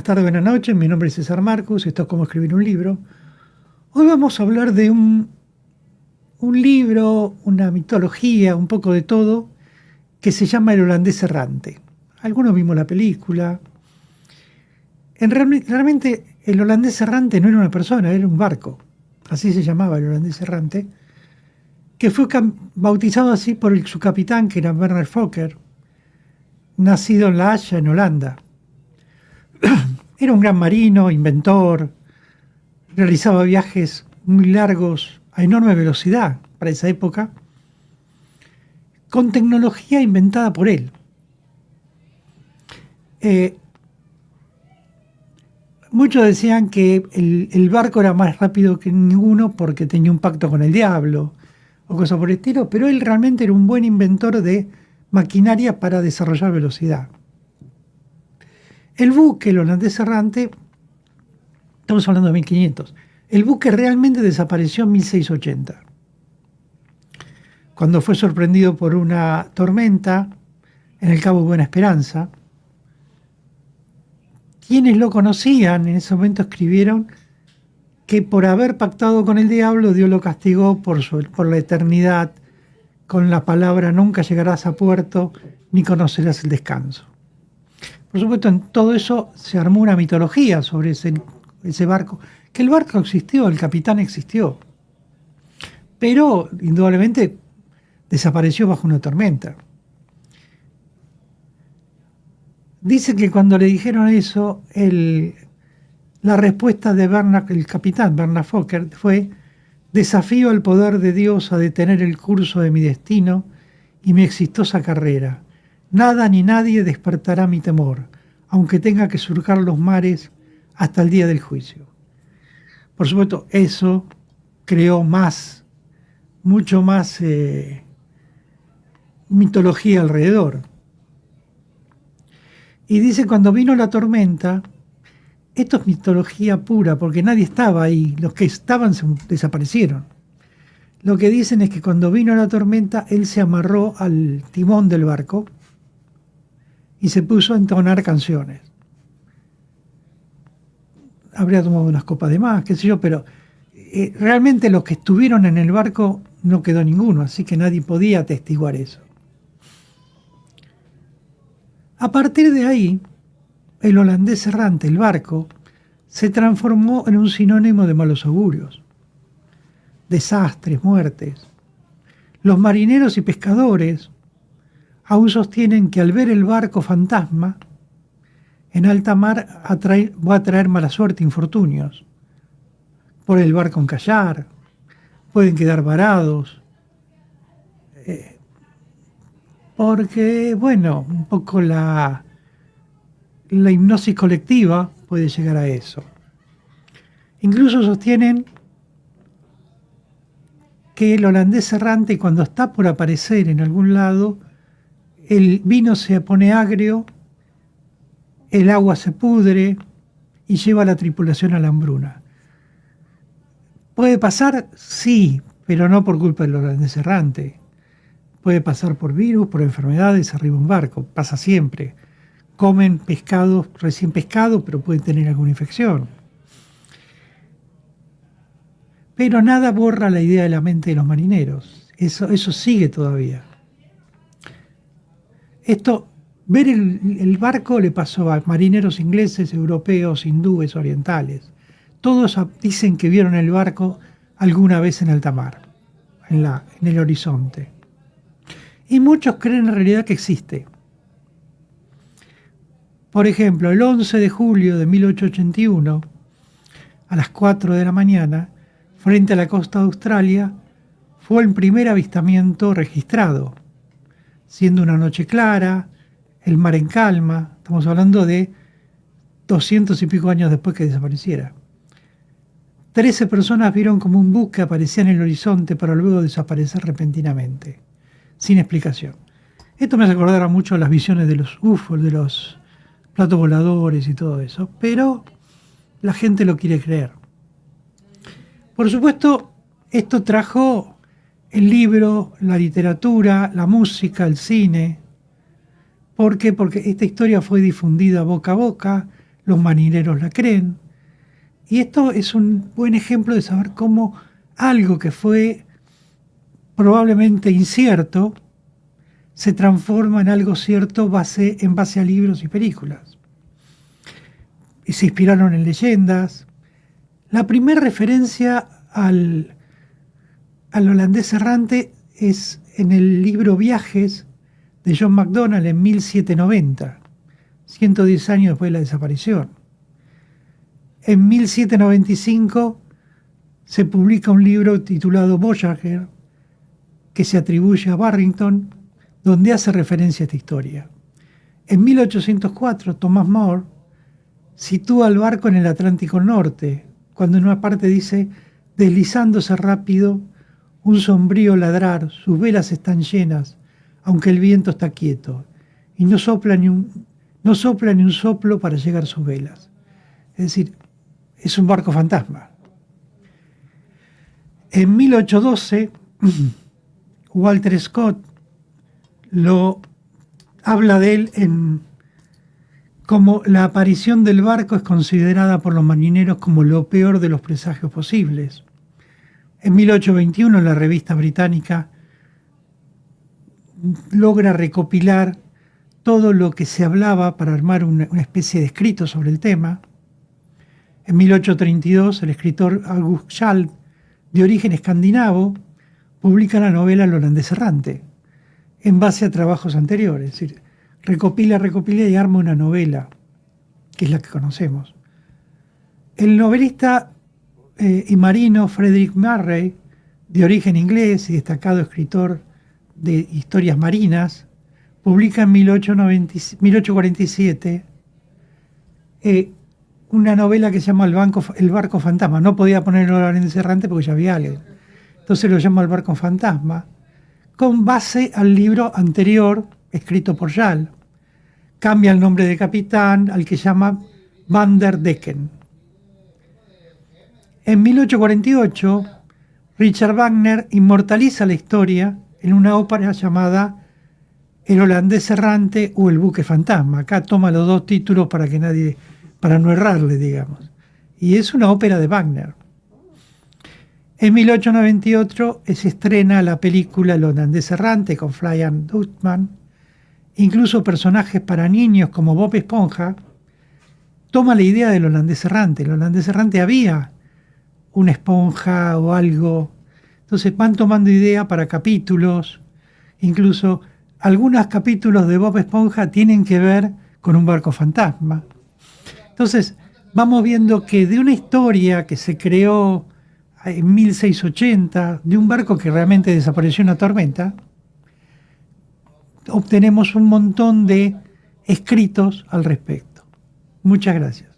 Buenas tardes, buenas noches. Mi nombre es César Marcus. Esto es Cómo escribir un libro. Hoy vamos a hablar de un libro, una mitología, un poco de todo, que se llama El holandés errante. Algunos vimos la película. Realmente el holandés errante no era una persona, era un barco. Así se llamaba el holandés errante, que fue bautizado así por su capitán, que era Werner Fokker, nacido en La Haya, en Holanda. Era un gran marino, inventor, realizaba viajes muy largos a enorme velocidad para esa época, con tecnología inventada por él. Muchos decían que el barco era más rápido que ninguno porque tenía un pacto con el diablo o cosas por el estilo, pero él realmente era un buen inventor de maquinaria para desarrollar velocidad. El buque, el holandés errante, estamos hablando de 1500, el buque realmente desapareció en 1680, cuando fue sorprendido por una tormenta en el Cabo Buena Esperanza. Quienes lo conocían en ese momento escribieron que por haber pactado con el diablo, Dios lo castigó por la eternidad con la palabra nunca llegarás a puerto ni conocerás el descanso. Por supuesto, en todo eso se armó una mitología sobre ese barco, que el barco existió, el capitán existió, pero indudablemente desapareció bajo una tormenta. Dice que cuando le dijeron eso, la respuesta de el capitán Werner Fokker fue: desafío al poder de Dios a detener el curso de mi destino y mi exitosa carrera. Nada ni nadie despertará mi temor, aunque tenga que surcar los mares hasta el día del juicio. Por supuesto, eso creó mucho más mitología alrededor. Y dice, cuando vino la tormenta, esto es mitología pura, porque nadie estaba ahí, los que estaban desaparecieron. Lo que dicen es que cuando vino la tormenta, él se amarró al timón del barco y se puso a entonar canciones. Habría tomado unas copas de más, qué sé yo, pero realmente los que estuvieron en el barco no quedó ninguno, así que nadie podía atestiguar eso. A partir de ahí, el holandés errante, el barco, se transformó en un sinónimo de malos augurios, desastres, muertes. Los marineros y pescadores aún sostienen que al ver el barco fantasma en alta mar va a traer mala suerte, infortunios. Por el barco encallar, pueden quedar varados, porque, bueno, un poco la hipnosis colectiva puede llegar a eso. Incluso sostienen que el holandés errante, cuando está por aparecer en algún lado, el vino se pone agrio, el agua se pudre y lleva a la tripulación a la hambruna. ¿Puede pasar? Sí, pero no por culpa del holandés errante. Puede pasar por virus, por enfermedades, arriba un barco, pasa siempre. Comen pescados recién pescados, pero pueden tener alguna infección. Pero nada borra la idea de la mente de los marineros. Eso sigue todavía. Ver el barco le pasó a marineros ingleses, europeos, hindúes, orientales. Todos dicen que vieron el barco alguna vez en alta mar, en el horizonte. Y muchos creen en realidad que existe. Por ejemplo, el 11 de julio de 1881, a las 4 de la mañana, frente a la costa de Australia, fue el primer avistamiento registrado, siendo una noche clara, el mar en calma. Estamos hablando de 200 y pico años después que desapareciera. 13 personas vieron como un buque aparecía en el horizonte para luego desaparecer repentinamente, sin explicación. Esto me hace acordar mucho a las visiones de los UFO, de los platos voladores y todo eso, pero la gente lo quiere creer. Por supuesto, esto trajo el libro, la literatura, la música, el cine. ¿Por qué? Porque esta historia fue difundida boca a boca, los marineros la creen. Y esto es un buen ejemplo de saber cómo algo que fue probablemente incierto se transforma en algo cierto en base a libros y películas. Y se inspiraron en leyendas. La primera referencia al holandés errante es en el libro Viajes de John MacDonald en 1790, 110 años después de la desaparición. En 1795 se publica un libro titulado Voyager, que se atribuye a Barrington, donde hace referencia a esta historia. En 1804, Thomas More sitúa el barco en el Atlántico Norte, cuando en una parte dice, deslizándose rápido, un sombrío ladrar, sus velas están llenas, aunque el viento está quieto, y no sopla ni un soplo para llegar sus velas. Es decir, es un barco fantasma. En 1812, Walter Scott habla de él como la aparición del barco es considerada por los marineros como lo peor de los presagios posibles. En 1821, la revista británica logra recopilar todo lo que se hablaba para armar una especie de escrito sobre el tema. En 1832, el escritor August Schall, de origen escandinavo, publica la novela El holandés errante, en base a trabajos anteriores. Es decir, recopila y arma una novela, que es la que conocemos. El novelista y marino Frederick Murray, de origen inglés y destacado escritor de historias marinas, publica en 1847 una novela que se llama El barco fantasma. No podía poner el holandés errante porque ya había alguien. Entonces lo llama El barco fantasma, con base al libro anterior escrito por Schall. Cambia el nombre de capitán al que llama Van der Decken. En 1848, Richard Wagner inmortaliza la historia en una ópera llamada El holandés errante o El buque fantasma. Acá toma los dos títulos para no errarle, digamos. Y es una ópera de Wagner. En 1898 se estrena la película El holandés errante con Flying Dutchman. Incluso personajes para niños como Bob Esponja toma la idea del holandés errante. El holandés errante había una esponja o algo. Entonces van tomando idea para capítulos. Incluso algunos capítulos de Bob Esponja tienen que ver con un barco fantasma. Entonces vamos viendo que de una historia que se creó en 1680, de un barco que realmente desapareció en una tormenta, obtenemos un montón de escritos al respecto. Muchas gracias.